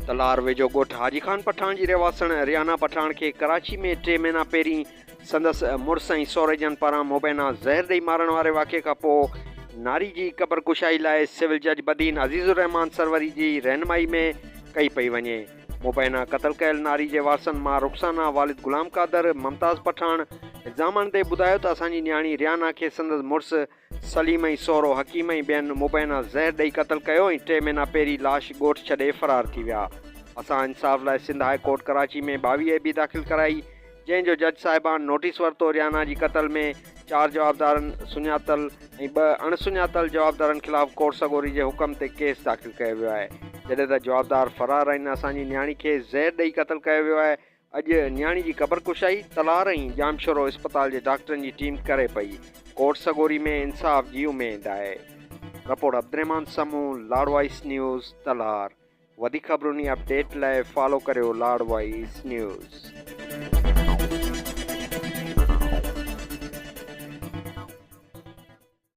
तलहार वेझो ॻोठ हाजी खान पठाण जी रहिवासण रेहाना पठाण खे कराची में 3 महीना पहिरीं संदस मुड़ुस ऐं सौरेजन पारां मुबैना ज़हर ॾेई मारण वारे वाक़िए खां पोइ नारी जी क़बर कुशाई लाइ सिविल जज بدين عزيزالرحمان سروري जी रहिनमाई में कई पई वञे। मुबैना क़तल कयल नारी जे वारसनि मां रुखसाना वालिद गुलाम कादर ममताज़ पठाण इल्ज़ामनि ते ॿुधायो त असांजी न्याणी रेहाना खे संदसि मुड़ुस सलीम ऐं सहुरो हकीम ऐं ॿियनि मुबैना ज़हर ॾेई क़तल कयो ऐं 3 महीना पहिरीं लाश ॻोठ छॾे फ़रार थी विया। असां इंसाफ़ लाइ सिंध हाई कोर्ट कराची में 22 बि दाख़िल कराई, जंहिंजो जज साहिबान नोटिस वरितो। रेहाना जी क़तल में 4 जवाबदारनि सुञातल ऐं 2 अणसुञातल जवाबदारनि ख़िलाफ़ कोर्ट सगोरी जे हुकम ते केस दाख़िल कयो वियो आहे। जॾहिं त जवाबदार फ़रार आहिनि, असांजी न्याणी खे ज़हर ॾेई क़तल कयो वियो आहे। अॼु न्याणी जी क़बर कुशाई तलहार ऐं जामशोरो इस्पताल जे डॉक्टरनि जी टीम करे पई। कोर्ट सगोरी में इंसाफ़ जी उमेद आहे। रिपोर्ट अब्दुलरहमान समूह, लाड़वाइस न्यूज़, तलहार। वधीक ख़बरुनि अपडेट लाइ फॉलो करियो लाड़वाइस न्यूज़।